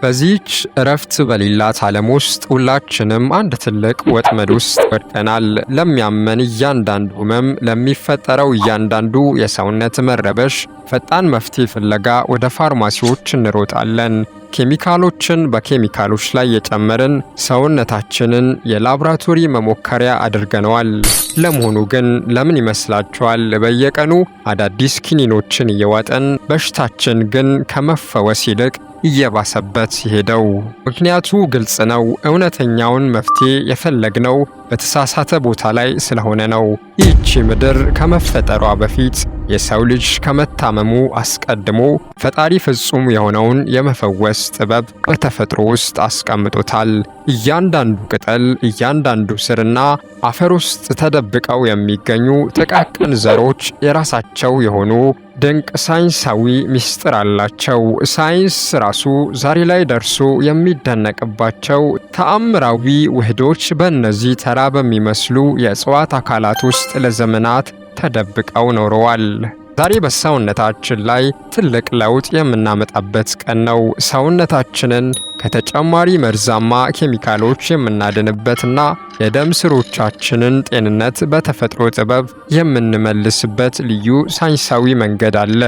በዚህች እረፍት በሌላት ዓለም ውስጥ ሁላችንም አንድ ትልቅ ወጥመድ ውስጥ ወድቀናል። ለሚያመን እያንዳንዱ ህመም፣ ለሚፈጠረው እያንዳንዱ የሰውነት መረበሽ ፈጣን መፍትሄ ፍለጋ ወደ ፋርማሲዎች እንሮጣለን። ኬሚካሎችን በኬሚካሎች ላይ የጨመርን ሰውነታችንን የላብራቶሪ መሞከሪያ አድርገነዋል። ለመሆኑ ግን ለምን ይመስላችኋል በየቀኑ አዳዲስ ኪኒኖችን እየዋጠን በሽታችን ግን ከመፈወስ ይልቅ እየባሰበት ሄደው? ምክንያቱ ግልጽ ነው። እውነተኛውን መፍትሄ የፈለግነው በተሳሳተ ቦታ ላይ ስለሆነ ነው። ይህቺ ምድር ከመፈጠሯ በፊት የሰው ልጅ ከመታመሙ አስቀድሞ ፈጣሪ ፍጹም የሆነውን የመፈወስ ጥበብ በተፈጥሮ ውስጥ አስቀምጦታል። እያንዳንዱ ቅጠል፣ እያንዳንዱ ስርና አፈር ውስጥ ተደብቀው የሚገኙ ጥቃቅን ዘሮች የራሳቸው የሆኑ ድንቅ ሳይንሳዊ ምስጢር አላቸው። ሳይንስ ራሱ ዛሬ ላይ ደርሶ የሚደነቅባቸው ተአምራዊ ውህዶች በእነዚህ ተራ በሚመስሉ የእጽዋት አካላት ውስጥ ለዘመናት ተደብቀው ኖረዋል። ዛሬ በሰውነታችን ላይ ትልቅ ለውጥ የምናመጣበት ቀን ነው። ሰውነታችንን ከተጨማሪ መርዛማ ኬሚካሎች የምናድንበትና የደም ስሮቻችንን ጤንነት በተፈጥሮ ጥበብ የምንመልስበት ልዩ ሳይንሳዊ መንገድ አለ።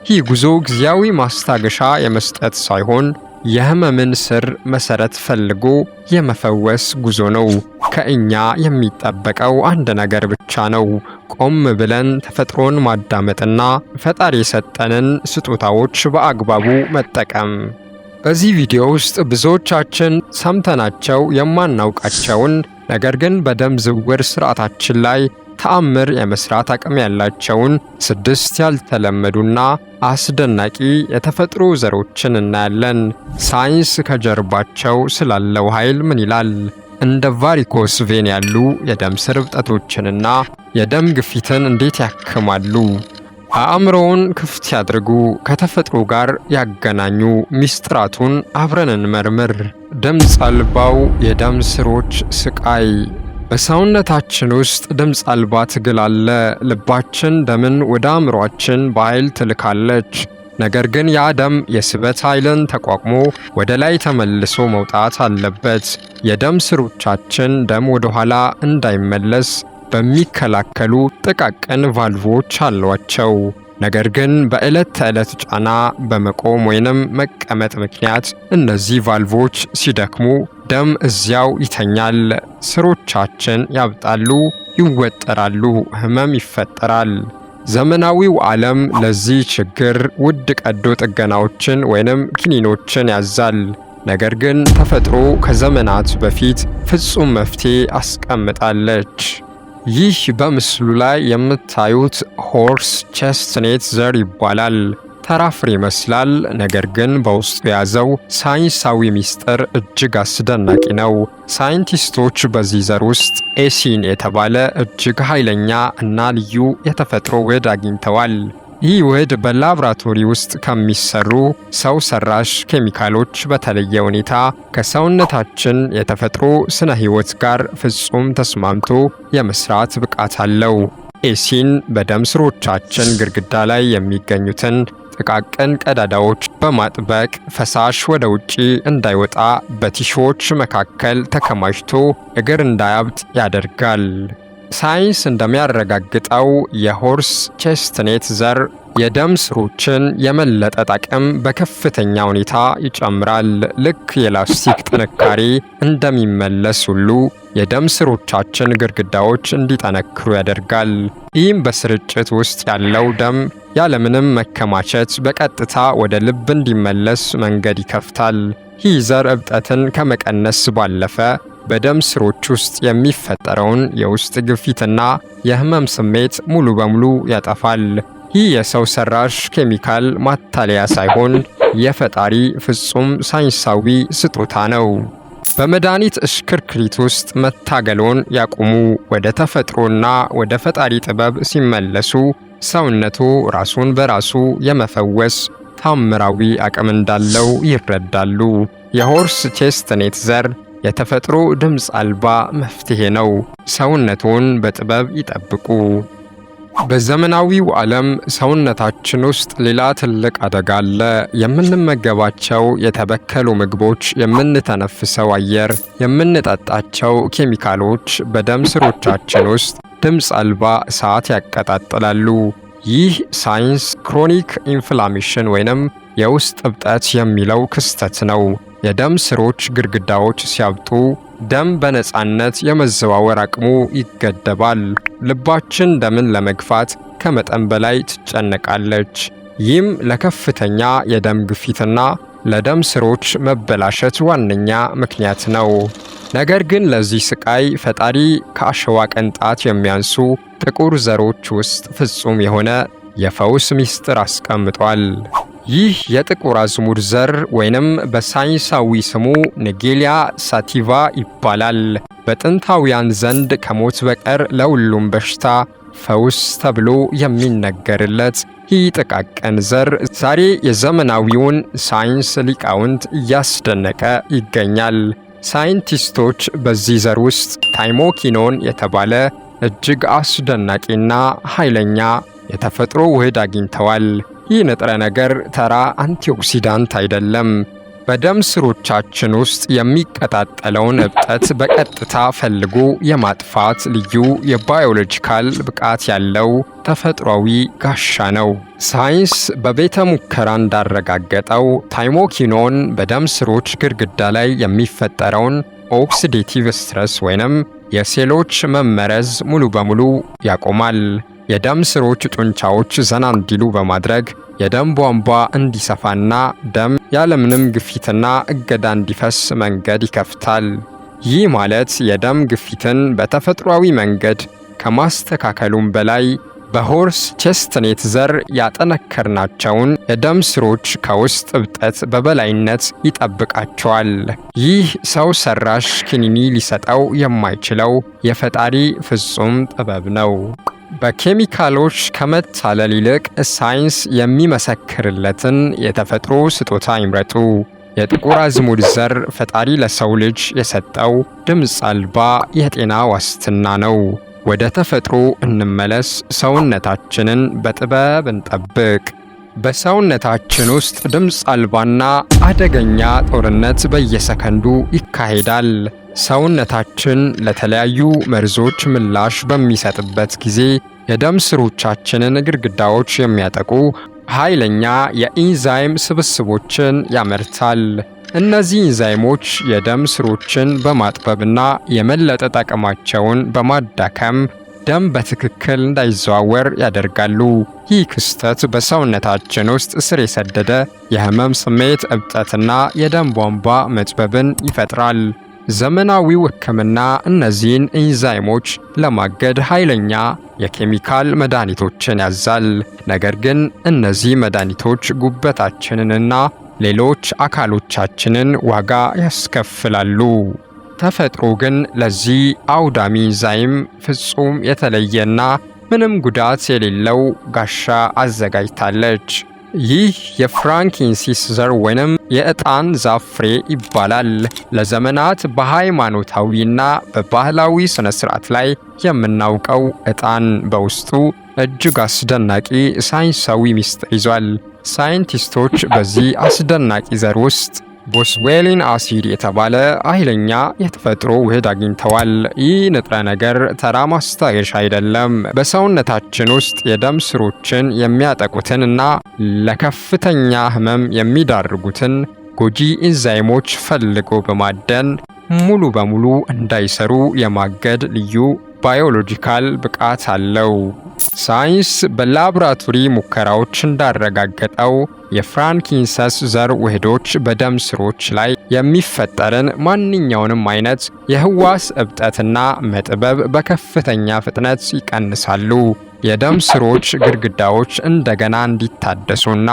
ይህ ጉዞ ጊዜያዊ ማስታገሻ የመስጠት ሳይሆን የህመምን ስር መሰረት ፈልጎ የመፈወስ ጉዞ ነው። ከእኛ የሚጠበቀው አንድ ነገር ብቻ ነው። ቆም ብለን ተፈጥሮን ማዳመጥና ፈጣሪ የሰጠንን ስጦታዎች በአግባቡ መጠቀም። በዚህ ቪዲዮ ውስጥ ብዙዎቻችን ሰምተናቸው የማናውቃቸውን ነገር ግን በደም ዝውውር ስርዓታችን ላይ ተአምር የመስራት አቅም ያላቸውን 6 ያልተለመዱና አስደናቂ የተፈጥሮ ዘሮችን እናያለን። ሳይንስ ከጀርባቸው ስላለው ኃይል ምን ይላል? እንደ ቫሪኮስ ቬን ያሉ የደም ስር እብጠቶችንና የደም ግፊትን እንዴት ያክማሉ? አእምሮውን ክፍት ያድርጉ፣ ከተፈጥሮ ጋር ያገናኙ፣ ሚስጥራቱን አብረን እንመርምር። ድምፅ አልባው የደም ስሮች ስቃይ። በሰውነታችን ውስጥ ድምፅ አልባ ትግል አለ። ልባችን ደምን ወደ አእምሯችን በኃይል ትልካለች። ነገር ግን ያ ደም የስበት ኃይልን ተቋቁሞ ወደ ላይ ተመልሶ መውጣት አለበት። የደም ስሮቻችን ደም ወደ ኋላ እንዳይመለስ በሚከላከሉ ጥቃቅን ቫልቮች አሏቸው። ነገር ግን በዕለት ተዕለት ጫና፣ በመቆም ወይንም መቀመጥ ምክንያት እነዚህ ቫልቮች ሲደክሙ ደም እዚያው ይተኛል። ስሮቻችን ያብጣሉ፣ ይወጠራሉ፣ ህመም ይፈጠራል። ዘመናዊው ዓለም ለዚህ ችግር ውድ ቀዶ ጥገናዎችን ወይንም ኪኒኖችን ያዛል። ነገር ግን ተፈጥሮ ከዘመናት በፊት ፍጹም መፍትሄ አስቀምጣለች። ይህ በምስሉ ላይ የምታዩት ሆርስ ቼስትኔት ዘር ይባላል። ተራ ፍሬ ይመስላል፣ ነገር ግን በውስጡ የያዘው ሳይንሳዊ ሚስጥር እጅግ አስደናቂ ነው። ሳይንቲስቶች በዚህ ዘር ውስጥ ኤሲን የተባለ እጅግ ኃይለኛ እና ልዩ የተፈጥሮ ውህድ አግኝተዋል። ይህ ውህድ በላብራቶሪ ውስጥ ከሚሰሩ ሰው ሰራሽ ኬሚካሎች በተለየ ሁኔታ ከሰውነታችን የተፈጥሮ ስነ ህይወት ጋር ፍጹም ተስማምቶ የመስራት ብቃት አለው። ኤሲን በደም ስሮቻችን ግድግዳ ላይ የሚገኙትን ጥቃቅን ቀዳዳዎች በማጥበቅ ፈሳሽ ወደ ውጪ እንዳይወጣ በቲሹዎች መካከል ተከማችቶ እግር እንዳያብጥ ያደርጋል። ሳይንስ እንደሚያረጋግጠው የሆርስ ቼስትኔት ዘር የደም ስሮችን የመለጠጥ አቅም በከፍተኛ ሁኔታ ይጨምራል። ልክ የላስቲክ ጥንካሬ እንደሚመለስ ሁሉ የደም ስሮቻችን ግድግዳዎች እንዲጠነክሩ ያደርጋል። ይህም በስርጭት ውስጥ ያለው ደም ያለምንም መከማቸት በቀጥታ ወደ ልብ እንዲመለስ መንገድ ይከፍታል። ይህ ዘር እብጠትን ከመቀነስ ባለፈ በደም ስሮች ውስጥ የሚፈጠረውን የውስጥ ግፊትና የህመም ስሜት ሙሉ በሙሉ ያጠፋል። ይህ የሰው ሰራሽ ኬሚካል ማታለያ ሳይሆን የፈጣሪ ፍጹም ሳይንሳዊ ስጦታ ነው። በመድኃኒት እሽክርክሪት ውስጥ መታገሎን ያቁሙ። ወደ ተፈጥሮና ወደ ፈጣሪ ጥበብ ሲመለሱ ሰውነቱ ራሱን በራሱ የመፈወስ ታምራዊ አቅም እንዳለው ይረዳሉ። የሆርስ ቼስትኔት ዘር የተፈጥሮ ድምፅ አልባ መፍትሄ ነው። ሰውነቱን በጥበብ ይጠብቁ። በዘመናዊው ዓለም ሰውነታችን ውስጥ ሌላ ትልቅ አደጋ አለ። የምንመገባቸው የተበከሉ ምግቦች፣ የምንተነፍሰው አየር፣ የምንጠጣቸው ኬሚካሎች በደም ስሮቻችን ውስጥ ድምፅ አልባ እሳት ያቀጣጥላሉ። ይህ ሳይንስ ክሮኒክ ኢንፍላሜሽን ወይንም የውስጥ እብጠት የሚለው ክስተት ነው። የደም ስሮች ግድግዳዎች ሲያብጡ ደም በነፃነት የመዘዋወር አቅሙ ይገደባል። ልባችን ደምን ለመግፋት ከመጠን በላይ ትጨነቃለች። ይህም ለከፍተኛ የደም ግፊትና ለደም ስሮች መበላሸት ዋነኛ ምክንያት ነው። ነገር ግን ለዚህ ስቃይ ፈጣሪ ከአሸዋ ቅንጣት የሚያንሱ ጥቁር ዘሮች ውስጥ ፍጹም የሆነ የፈውስ ምስጢር አስቀምጧል። ይህ የጥቁር አዝሙድ ዘር ወይንም በሳይንሳዊ ስሙ ኔጌሊያ ሳቲቫ ይባላል። በጥንታውያን ዘንድ ከሞት በቀር ለሁሉም በሽታ ፈውስ ተብሎ የሚነገርለት ይህ ጥቃቅን ዘር ዛሬ የዘመናዊውን ሳይንስ ሊቃውንት እያስደነቀ ይገኛል። ሳይንቲስቶች በዚህ ዘር ውስጥ ታይሞኪኖን የተባለ እጅግ አስደናቂና ኃይለኛ የተፈጥሮ ውህድ አግኝተዋል። ይህ ንጥረ ነገር ተራ አንቲኦክሲዳንት አይደለም። በደም ስሮቻችን ውስጥ የሚቀጣጠለውን እብጠት በቀጥታ ፈልጎ የማጥፋት ልዩ የባዮሎጂካል ብቃት ያለው ተፈጥሯዊ ጋሻ ነው። ሳይንስ በቤተ ሙከራ እንዳረጋገጠው ታይሞኪኖን በደም ስሮች ግድግዳ ላይ የሚፈጠረውን ኦክሲዴቲቭ ስትረስ ወይንም የሴሎች መመረዝ ሙሉ በሙሉ ያቆማል። የደም ስሮች ጡንቻዎች ዘና እንዲሉ በማድረግ የደም ቧንቧ እንዲሰፋና ደም ያለምንም ግፊትና እገዳ እንዲፈስ መንገድ ይከፍታል። ይህ ማለት የደም ግፊትን በተፈጥሯዊ መንገድ ከማስተካከሉም በላይ በሆርስ ቼስትኔት ዘር ያጠነከርናቸውን የደም ስሮች ከውስጥ እብጠት በበላይነት ይጠብቃቸዋል። ይህ ሰው ሰራሽ ክኒኒ ሊሰጠው የማይችለው የፈጣሪ ፍጹም ጥበብ ነው። በኬሚካሎች ከመታለል ይልቅ ሳይንስ የሚመሰክርለትን የተፈጥሮ ስጦታ ይምረጡ። የጥቁር አዝሙድ ዘር ፈጣሪ ለሰው ልጅ የሰጠው ድምፅ አልባ የጤና ዋስትና ነው። ወደ ተፈጥሮ እንመለስ፣ ሰውነታችንን በጥበብ እንጠብቅ። በሰውነታችን ውስጥ ድምፅ አልባና አደገኛ ጦርነት በየሰከንዱ ይካሄዳል። ሰውነታችን ለተለያዩ መርዞች ምላሽ በሚሰጥበት ጊዜ የደም ስሮቻችንን ግድግዳዎች የሚያጠቁ ኃይለኛ የኢንዛይም ስብስቦችን ያመርታል። እነዚህ ኢንዛይሞች የደም ስሮችን በማጥበብና የመለጠጥ አቅማቸውን በማዳከም ደም በትክክል እንዳይዘዋወር ያደርጋሉ። ይህ ክስተት በሰውነታችን ውስጥ ስር የሰደደ የህመም ስሜት፣ እብጠትና የደም ቧንቧ መጥበብን ይፈጥራል። ዘመናዊው ሕክምና እነዚህን ኢንዛይሞች ለማገድ ኃይለኛ የኬሚካል መድኃኒቶችን ያዛል። ነገር ግን እነዚህ መድኃኒቶች ጉበታችንንና ሌሎች አካሎቻችንን ዋጋ ያስከፍላሉ። ተፈጥሮ ግን ለዚህ አውዳሚ ኢንዛይም ፍጹም የተለየና ምንም ጉዳት የሌለው ጋሻ አዘጋጅታለች። ይህ የፍራንኪንሲስ ዘር ወይንም የዕጣን ዛፍ ፍሬ ይባላል። ለዘመናት በሃይማኖታዊና በባህላዊ ስነ ስርዓት ላይ የምናውቀው ዕጣን በውስጡ እጅግ አስደናቂ ሳይንሳዊ ምስጢር ይዟል። ሳይንቲስቶች በዚህ አስደናቂ ዘር ውስጥ ቦስዌሊን አሲድ የተባለ ኃይለኛ የተፈጥሮ ውህድ አግኝተዋል። ይህ ንጥረ ነገር ተራ ማስታገሻ አይደለም። በሰውነታችን ውስጥ የደም ስሮችን የሚያጠቁትን እና ለከፍተኛ ህመም የሚዳርጉትን ጎጂ ኢንዛይሞች ፈልጎ በማደን ሙሉ በሙሉ እንዳይሰሩ የማገድ ልዩ ባዮሎጂካል ብቃት አለው። ሳይንስ በላቦራቶሪ ሙከራዎች እንዳረጋገጠው የፍራንኪንሰስ ዘር ውህዶች በደም ስሮች ላይ የሚፈጠርን ማንኛውንም አይነት የህዋስ እብጠትና መጥበብ በከፍተኛ ፍጥነት ይቀንሳሉ። የደም ስሮች ግድግዳዎች እንደገና እንዲታደሱና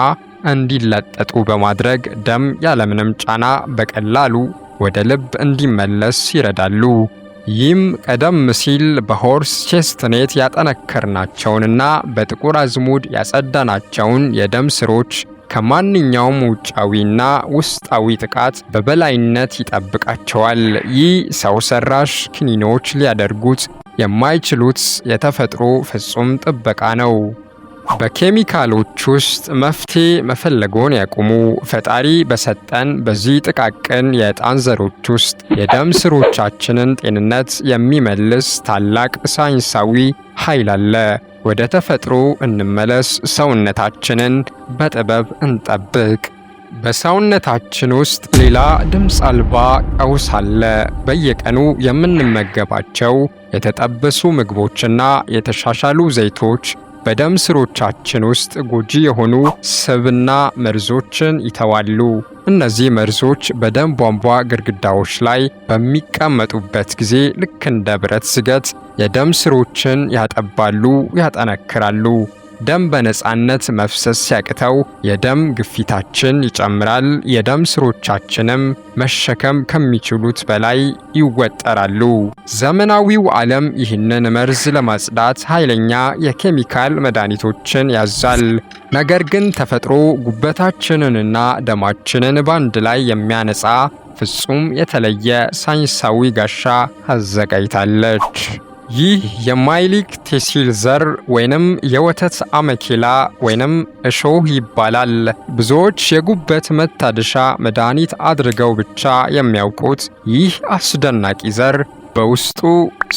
እንዲለጠጡ በማድረግ ደም ያለምንም ጫና በቀላሉ ወደ ልብ እንዲመለስ ይረዳሉ። ይህም ቀደም ሲል በሆርስ ቼስትኔት ያጠነከርናቸውንና በጥቁር አዝሙድ ያጸዳናቸውን የደም ስሮች ከማንኛውም ውጫዊና ውስጣዊ ጥቃት በበላይነት ይጠብቃቸዋል። ይህ ሰው ሰራሽ ክኒኖች ሊያደርጉት የማይችሉት የተፈጥሮ ፍጹም ጥበቃ ነው። በኬሚካሎች ውስጥ መፍትሄ መፈለግዎን ያቁሙ። ፈጣሪ በሰጠን በዚህ ጥቃቅን የዕጣን ዘሮች ውስጥ የደም ስሮቻችንን ጤንነት የሚመልስ ታላቅ ሳይንሳዊ ኃይል አለ። ወደ ተፈጥሮ እንመለስ። ሰውነታችንን በጥበብ እንጠብቅ። በሰውነታችን ውስጥ ሌላ ድምፅ አልባ ቀውስ አለ። በየቀኑ የምንመገባቸው የተጠበሱ ምግቦችና የተሻሻሉ ዘይቶች በደም ስሮቻችን ውስጥ ጎጂ የሆኑ ስብና መርዞችን ይተዋሉ። እነዚህ መርዞች በደም ቧንቧ ግድግዳዎች ላይ በሚቀመጡበት ጊዜ ልክ እንደ ብረት ዝገት የደም ስሮችን ያጠባሉ፣ ያጠነክራሉ። ደም በነፃነት መፍሰስ ሲያቅተው የደም ግፊታችን ይጨምራል። የደም ስሮቻችንም መሸከም ከሚችሉት በላይ ይወጠራሉ። ዘመናዊው ዓለም ይህንን መርዝ ለማጽዳት ኃይለኛ የኬሚካል መድኃኒቶችን ያዛል። ነገር ግን ተፈጥሮ ጉበታችንንና ደማችንን በአንድ ላይ የሚያነጻ ፍጹም የተለየ ሳይንሳዊ ጋሻ አዘጋጅታለች። ይህ የማይሊክ ቴሲል ዘር ወይንም የወተት አሜኬላ ወይንም እሾህ ይባላል። ብዙዎች የጉበት መታደሻ መድኃኒት አድርገው ብቻ የሚያውቁት ይህ አስደናቂ ዘር በውስጡ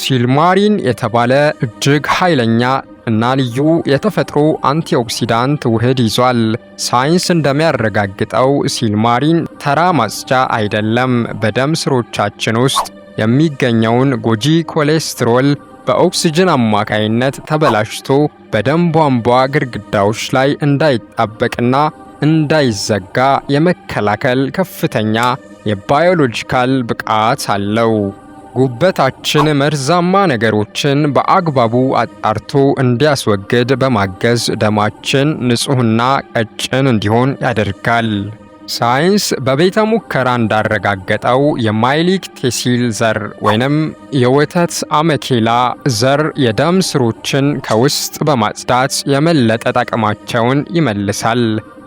ሲልማሪን የተባለ እጅግ ኃይለኛ እና ልዩ የተፈጥሮ አንቲኦክሲዳንት ውህድ ይዟል። ሳይንስ እንደሚያረጋግጠው ሲልማሪን ተራ ማጽጃ አይደለም። በደም ስሮቻችን ውስጥ የሚገኘውን ጎጂ ኮሌስትሮል በኦክሲጅን አማካይነት ተበላሽቶ በደም ቧንቧ ግድግዳዎች ላይ እንዳይጣበቅና እንዳይዘጋ የመከላከል ከፍተኛ የባዮሎጂካል ብቃት አለው። ጉበታችን መርዛማ ነገሮችን በአግባቡ አጣርቶ እንዲያስወግድ በማገዝ ደማችን ንጹህና ቀጭን እንዲሆን ያደርጋል። ሳይንስ በቤተ ሙከራ እንዳረጋገጠው የማይሊክ ቴሲል ዘር ወይንም የወተት አሜኬላ ዘር የደም ስሮችን ከውስጥ በማጽዳት የመለጠ አቅማቸውን ይመልሳል።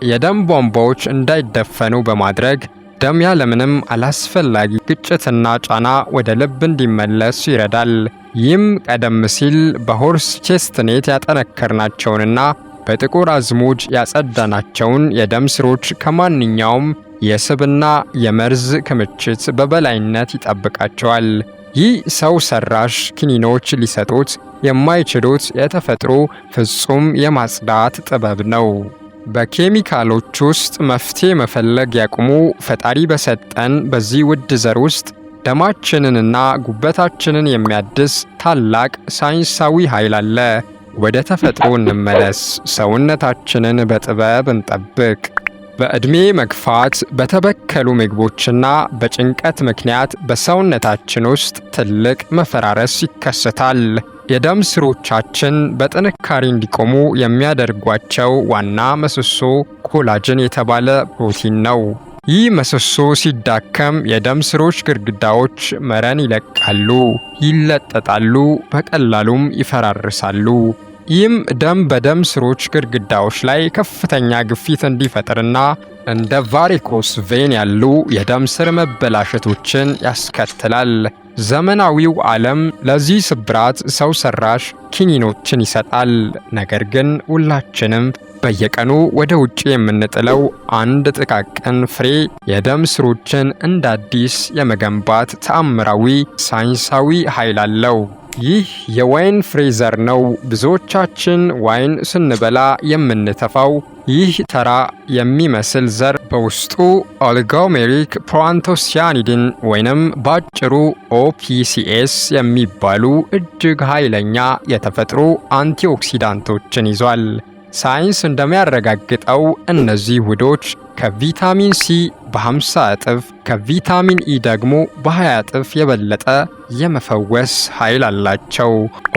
የደም ቧንቧዎች እንዳይደፈኑ በማድረግ ደም ያለምንም አላስፈላጊ ግጭትና ጫና ወደ ልብ እንዲመለስ ይረዳል። ይህም ቀደም ሲል በሆርስ ቼስትኔት ያጠነከርናቸውንና በጥቁር አዝሙድ ያጸዳናቸውን የደም ስሮች ከማንኛውም የስብና የመርዝ ክምችት በበላይነት ይጠብቃቸዋል። ይህ ሰው ሰራሽ ኪኒኖች ሊሰጡት የማይችሉት የተፈጥሮ ፍጹም የማጽዳት ጥበብ ነው። በኬሚካሎች ውስጥ መፍትሄ መፈለግ ያቁሙ። ፈጣሪ በሰጠን በዚህ ውድ ዘር ውስጥ ደማችንንና ጉበታችንን የሚያድስ ታላቅ ሳይንሳዊ ኃይል አለ። ወደ ተፈጥሮ እንመለስ። ሰውነታችንን በጥበብ እንጠብቅ። በዕድሜ መግፋት፣ በተበከሉ ምግቦችና በጭንቀት ምክንያት በሰውነታችን ውስጥ ትልቅ መፈራረስ ይከሰታል። የደም ስሮቻችን በጥንካሬ እንዲቆሙ የሚያደርጓቸው ዋና ምሰሶ ኮላጅን የተባለ ፕሮቲን ነው። ይህ ምሰሶ ሲዳከም የደም ስሮች ግድግዳዎች መረን ይለቃሉ፣ ይለጠጣሉ፣ በቀላሉም ይፈራርሳሉ። ይህም ደም በደም ስሮች ግድግዳዎች ላይ ከፍተኛ ግፊት እንዲፈጥርና እንደ ቫሪኮስ ቬን ያሉ የደም ስር መበላሸቶችን ያስከትላል። ዘመናዊው ዓለም ለዚህ ስብራት ሰው ሰራሽ ኪኒኖችን ይሰጣል። ነገር ግን ሁላችንም በየቀኑ ወደ ውጭ የምንጥለው አንድ ጥቃቅን ፍሬ የደም ስሮችን እንደ አዲስ የመገንባት ተአምራዊ ሳይንሳዊ ኃይል አለው። ይህ የዋይን ፍሬ ዘር ነው። ብዙዎቻችን ዋይን ስንበላ የምንተፋው ይህ ተራ የሚመስል ዘር በውስጡ ኦሊጎሜሪክ ፕሮአንቶሲያኒድን ወይንም ባጭሩ OPCS የሚባሉ እጅግ ኃይለኛ የተፈጥሮ አንቲኦክሲዳንቶችን ይዟል። ሳይንስ እንደሚያረጋግጠው እነዚህ ውህዶች ከቪታሚን ሲ በ50 እጥፍ ከቪታሚን ኢ ደግሞ በ20 እጥፍ የበለጠ የመፈወስ ኃይል አላቸው።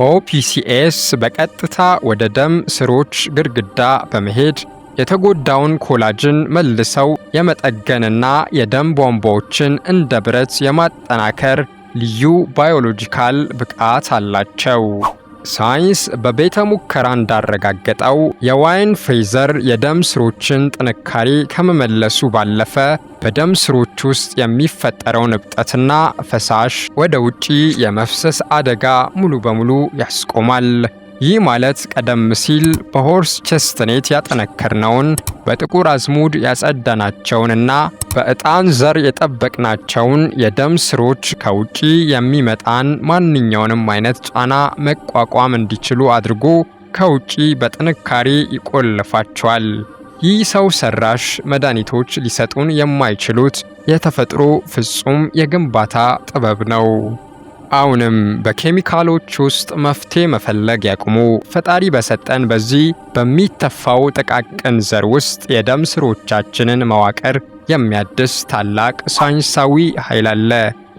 OPCS በቀጥታ ወደ ደም ስሮች ግድግዳ በመሄድ የተጎዳውን ኮላጅን መልሰው የመጠገንና የደም ቧንቧዎችን እንደ ብረት የማጠናከር ልዩ ባዮሎጂካል ብቃት አላቸው። ሳይንስ በቤተ ሙከራ እንዳረጋገጠው የዋይን ፍሬ ዘር የደም ስሮችን ጥንካሬ ከመመለሱ ባለፈ በደም ስሮች ውስጥ የሚፈጠረውን እብጠትና ፈሳሽ ወደ ውጪ የመፍሰስ አደጋ ሙሉ በሙሉ ያስቆማል። ይህ ማለት ቀደም ሲል በሆርስ ቼስትኔት ያጠነከርነውን በጥቁር አዝሙድ ያጸዳናቸውንና በዕጣን ዘር የጠበቅናቸውን የደም ስሮች ከውጪ የሚመጣን ማንኛውንም አይነት ጫና መቋቋም እንዲችሉ አድርጎ ከውጪ በጥንካሬ ይቆልፋቸዋል። ይህ ሰው ሰራሽ መድኃኒቶች ሊሰጡን የማይችሉት የተፈጥሮ ፍጹም የግንባታ ጥበብ ነው። አሁንም በኬሚካሎች ውስጥ መፍትሄ መፈለግ ያቁሙ። ፈጣሪ በሰጠን በዚህ በሚተፋው ጥቃቅን ዘር ውስጥ የደም ስሮቻችንን መዋቅር የሚያድስ ታላቅ ሳይንሳዊ ኃይል አለ።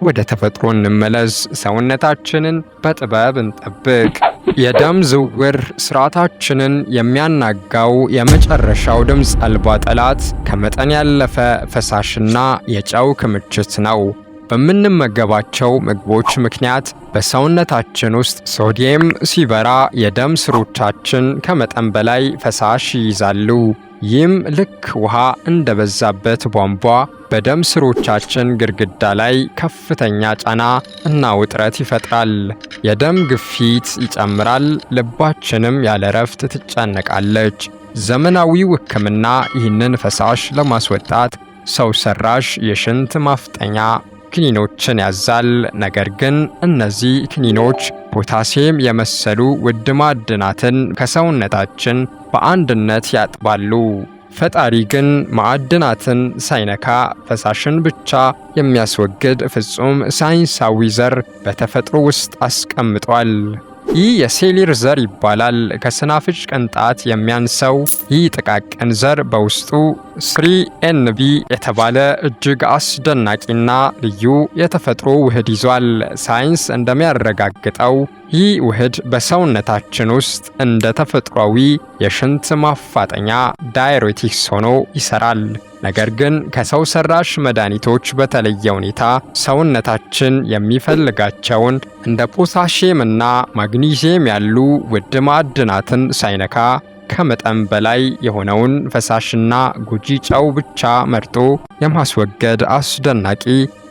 ወደ ተፈጥሮ እንመለስ። ሰውነታችንን በጥበብ እንጠብቅ። የደም ዝውውር ስርዓታችንን የሚያናጋው የመጨረሻው ድምፅ አልባ ጠላት ከመጠን ያለፈ ፈሳሽና የጨው ክምችት ነው። በምንመገባቸው ምግቦች ምክንያት በሰውነታችን ውስጥ ሶዲየም ሲበራ የደም ስሮቻችን ከመጠን በላይ ፈሳሽ ይይዛሉ። ይህም ልክ ውሃ እንደበዛበት ቧንቧ በደም ስሮቻችን ግድግዳ ላይ ከፍተኛ ጫና እና ውጥረት ይፈጥራል። የደም ግፊት ይጨምራል፣ ልባችንም ያለ እረፍት ትጨነቃለች። ዘመናዊው ሕክምና ይህንን ፈሳሽ ለማስወጣት ሰው ሰራሽ የሽንት ማፍጠኛ ክኒኖችን ያዛል። ነገር ግን እነዚህ ክኒኖች ፖታሲየም የመሰሉ ውድ ማዕድናትን ከሰውነታችን በአንድነት ያጥባሉ። ፈጣሪ ግን ማዕድናትን ሳይነካ ፈሳሽን ብቻ የሚያስወግድ ፍጹም ሳይንሳዊ ዘር በተፈጥሮ ውስጥ አስቀምጧል። ይህ የሴሊር ዘር ይባላል። ከስናፍጭ ቅንጣት የሚያንሰው ይህ ጥቃቅን ዘር በውስጡ 3NB የተባለ እጅግ አስደናቂና ልዩ የተፈጥሮ ውህድ ይዟል። ሳይንስ እንደሚያረጋግጠው ይህ ውህድ በሰውነታችን ውስጥ እንደ ተፈጥሯዊ የሽንት ማፋጠኛ ዳይሬቲክስ ሆኖ ይሰራል። ነገር ግን ከሰው ሰራሽ መድኃኒቶች በተለየ ሁኔታ ሰውነታችን የሚፈልጋቸውን እንደ ፖታሺየም እና ማግኒዚየም ያሉ ውድ ማዕድናትን ሳይነካ ከመጠን በላይ የሆነውን ፈሳሽና ጎጂ ጨው ብቻ መርጦ የማስወገድ አስደናቂ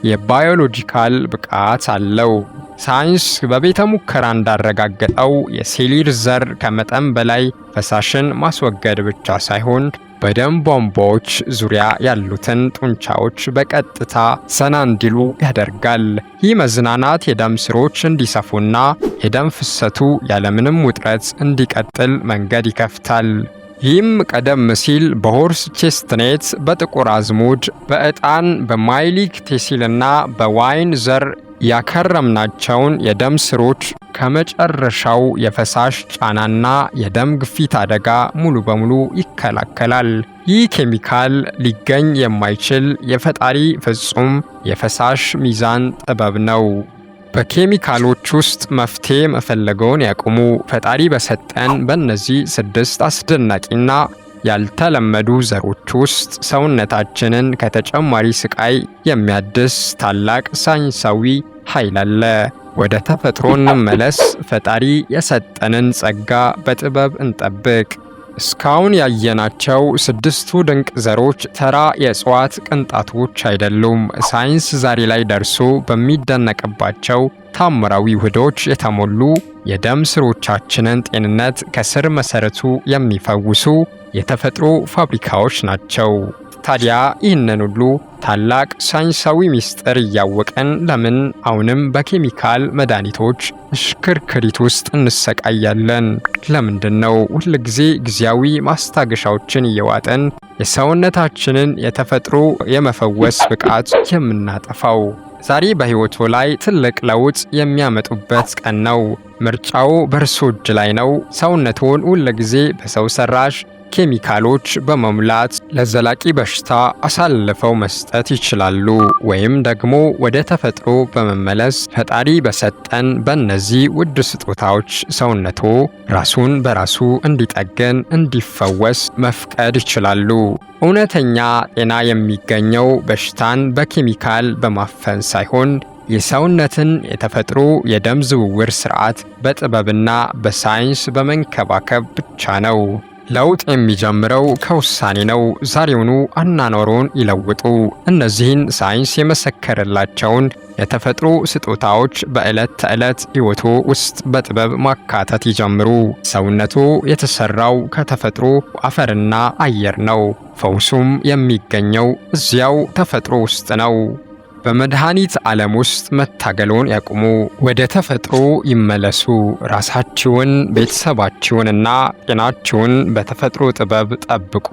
የባዮሎጂካል ብቃት አለው። ሳይንስ በቤተ ሙከራ እንዳረጋገጠው የሴሊር ዘር ከመጠን በላይ ፈሳሽን ማስወገድ ብቻ ሳይሆን በደም ቧንቧዎች ዙሪያ ያሉትን ጡንቻዎች በቀጥታ ዘና እንዲሉ ያደርጋል። ይህ መዝናናት የደም ስሮች እንዲሰፉና የደም ፍሰቱ ያለምንም ውጥረት እንዲቀጥል መንገድ ይከፍታል። ይህም ቀደም ሲል በሆርስ ቼስትኔት፣ በጥቁር አዝሙድ፣ በዕጣን፣ በማይሊክ ቴሲልና በዋይን ዘር ያከረምናቸውን የደም ስሮች ከመጨረሻው የፈሳሽ ጫናና የደም ግፊት አደጋ ሙሉ በሙሉ ይከላከላል። ይህ ኬሚካል ሊገኝ የማይችል የፈጣሪ ፍጹም የፈሳሽ ሚዛን ጥበብ ነው። በኬሚካሎች ውስጥ መፍትሄ መፈለገውን ያቁሙ። ፈጣሪ በሰጠን በእነዚህ 6 አስደናቂና ያልተለመዱ ዘሮች ውስጥ ሰውነታችንን ከተጨማሪ ስቃይ የሚያድስ ታላቅ ሳይንሳዊ ኃይል አለ። ወደ ተፈጥሮ እንመለስ። ፈጣሪ የሰጠንን ጸጋ በጥበብ እንጠብቅ። እስካሁን ያየናቸው 6ቱ ድንቅ ዘሮች ተራ የእጽዋት ቅንጣቶች አይደሉም። ሳይንስ ዛሬ ላይ ደርሶ በሚደነቅባቸው ታምራዊ ውህዶች የተሞሉ የደም ስሮቻችንን ጤንነት ከስር መሰረቱ የሚፈውሱ የተፈጥሮ ፋብሪካዎች ናቸው። ታዲያ ይህንን ሁሉ ታላቅ ሳይንሳዊ ምስጢር እያወቀን ለምን አሁንም በኬሚካል መድኃኒቶች እሽክርክሪት ውስጥ እንሰቃያለን? ለምንድን ነው ሁልጊዜ ጊዜያዊ ማስታገሻዎችን እየዋጠን የሰውነታችንን የተፈጥሮ የመፈወስ ብቃት የምናጠፋው? ዛሬ በሕይወቱ ላይ ትልቅ ለውጥ የሚያመጡበት ቀን ነው። ምርጫው በእርሶ እጅ ላይ ነው። ሰውነቶን ሁልጊዜ በሰው ሰራሽ ኬሚካሎች በመሙላት ለዘላቂ በሽታ አሳልፈው መስጠት ይችላሉ፣ ወይም ደግሞ ወደ ተፈጥሮ በመመለስ ፈጣሪ በሰጠን በእነዚህ ውድ ስጦታዎች ሰውነቶ ራሱን በራሱ እንዲጠገን እንዲፈወስ መፍቀድ ይችላሉ። እውነተኛ ጤና የሚገኘው በሽታን በኬሚካል በማፈን ሳይሆን የሰውነትን የተፈጥሮ የደም ዝውውር ስርዓት በጥበብና በሳይንስ በመንከባከብ ብቻ ነው። ለውጥ የሚጀምረው ከውሳኔ ነው። ዛሬውኑ አኗኗርዎን ይለውጡ። እነዚህን ሳይንስ የመሰከረላቸውን የተፈጥሮ ስጦታዎች በዕለት ተዕለት ሕይወቶ ውስጥ በጥበብ ማካተት ይጀምሩ። ሰውነቶ የተሰራው ከተፈጥሮ አፈርና አየር ነው። ፈውሱም የሚገኘው እዚያው ተፈጥሮ ውስጥ ነው። በመድኃኒት ዓለም ውስጥ መታገሎን ያቁሙ። ወደ ተፈጥሮ ይመለሱ። ራሳችሁን፣ ቤተሰባችሁንና ጤናችሁን በተፈጥሮ ጥበብ ጠብቁ።